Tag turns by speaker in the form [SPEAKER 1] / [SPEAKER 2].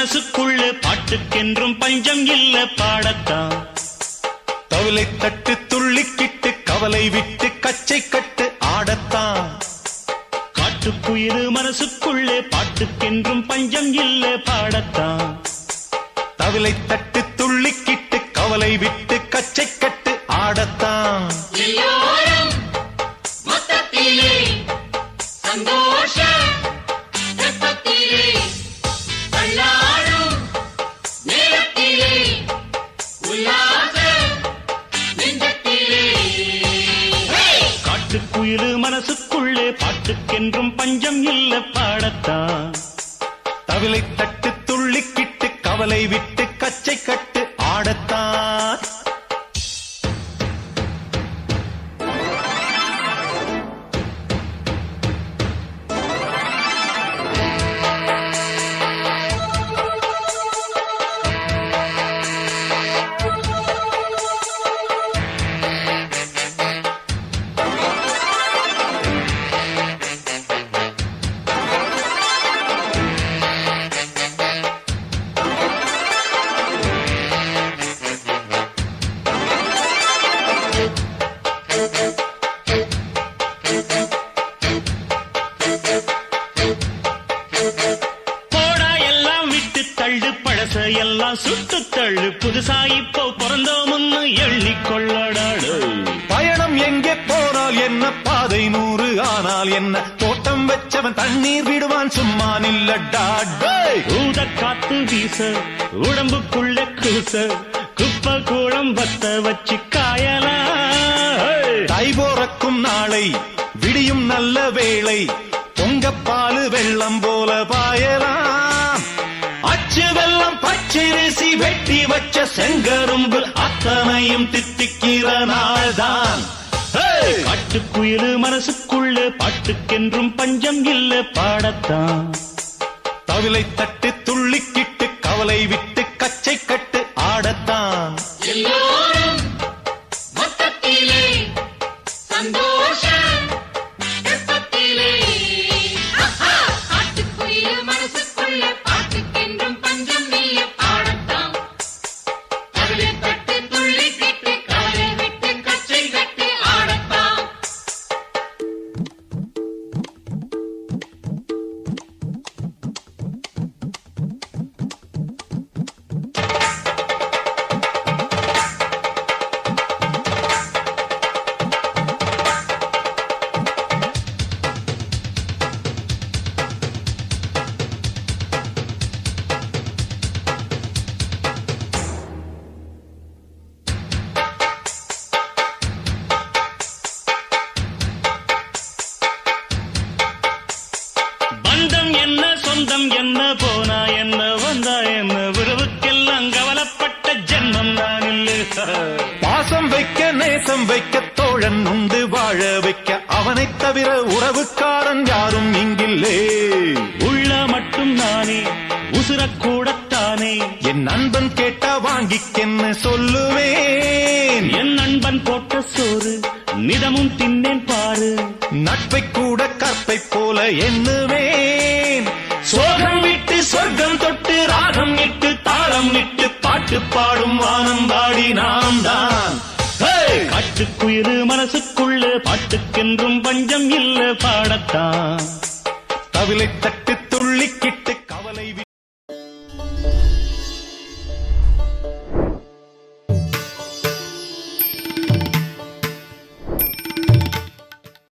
[SPEAKER 1] மனசுக்குள்ள பாட்டுக்கென்றும் பஞ்சம் இல்ல பாடத்தான்.
[SPEAKER 2] தவிலை தட்டு துள்ளிக்கிட்டு கவலை விட்டு கச்சை கட்டு ஆடத்தான்.
[SPEAKER 1] காட்டுக்குயிரு மனசுக்குள்ளே பாட்டுக்கென்றும் பஞ்சம் இல்ல பாடத்தான்.
[SPEAKER 2] தவிலை தட்டு துள்ளிக்கிட்டு கவலை விட்டு கச்சை கட்டு ஆடத்தான்.
[SPEAKER 3] எல்லோரும் மொத்தத்திலே சந்தோஷ வெப்பத்திலே தள்ளாடும் நேரத்திலே உல்லாச நெஞ்சத்திலே.
[SPEAKER 1] காட்டுக்குயிரு மனசுக்குள்ளே பாட்டுக்கென்றும் பஞ்சம் இல்ல பாடத்தான்.
[SPEAKER 2] தவிலை தட்டு துள்ளிக்கிட்டு கவலை விட்டு கச்சை கட்டு ஆடத்தான்.
[SPEAKER 1] எல்லாம் சுட்டு தள்ளு புதுசா இப்போ பிறந்தோம்னு எண்ணிக்கொள்ளடாடு.
[SPEAKER 2] பயணம் எங்கே போனால் என்ன பாதை 100 ஆனால் என்ன தோட்டம் வச்சவன் தண்ணீர் விடுவான் சும்மா நில்லடா.
[SPEAKER 1] ஊத காத்து வீச உடம்புக்குள்ள கூச குப்பை கூடம் வத்த வச்சு காயலாம்.
[SPEAKER 2] தை போறக்கும் நாளை விடியும் நல்ல வேளை பொங்கப்பாலு வெள்ளம் போல பாயலாம். அச்சு வெள்ளம் பச்சரிசி வெட்டி வச்ச செங்கரும்பு அத்தனையும் தித்திக்கிற நாள்தான்.
[SPEAKER 1] காட்டுக்குயிரு மனசுக்குள்ளே பாட்டுக்கென்றும் பஞ்சம் இல்ல பாடத்தான்.
[SPEAKER 2] தவிலை தட்டு துள்ளிக்கிட்டு கவலை விட்டு கச்சை கட்டு ஆடத்தான்.
[SPEAKER 3] எல்லோரும் மொத்தத்திலே சந்தோஷ வெப்பத்திலே காட்டுக்குயில் மனசுக்குள்ள பாட்டுக்கென்றும் பஞ்சம் இல்ல பாடத்தான். தவிலை தட்டு துள்ளிக்கிட்டு கவலை விட்டு கச்சை கட்டு ஆடத்தான்.
[SPEAKER 1] பந்தம் என்ன சொந்தம் என்ன போனா என்ன வந்தா என்ன உறவுக்கெல்லாம் கவலைப்பட்ட ஜென்மம் நான் இல்லை.
[SPEAKER 2] பாசம் வைக்க நேசம் வைக்க தோழன் உண்டு வாழ வைக்க அவனைத் தவிர உறவுக்காரன் யாரும் இங்கில்லே.
[SPEAKER 1] உள்ள மட்டும் நானே உசுரக்கூடத்தானே
[SPEAKER 2] என் நண்பன் கேட்டா வாங்கிக்கென்னு சொல்லுவேன்.
[SPEAKER 1] என் நண்பன் போட்ட சோறு நிதமும் தின்னேன் பாரு.
[SPEAKER 2] நட்பை கூட கற்பை போல எண்ணுவேன். சோகம் விட்டு சொர்க்கம் தொட்டு ராகம் இட்டு தாளம் இட்டு பாட்டு பாடும் வானம் பாடி நாம் தான்.
[SPEAKER 1] காட்டுக்குயிரு மனசுக்குள்ள பாட்டுக்கென்றும் பஞ்சம் இல்ல பாடத்தான்.
[SPEAKER 2] தவிலை தட்டு துள்ளிக்கிட்டு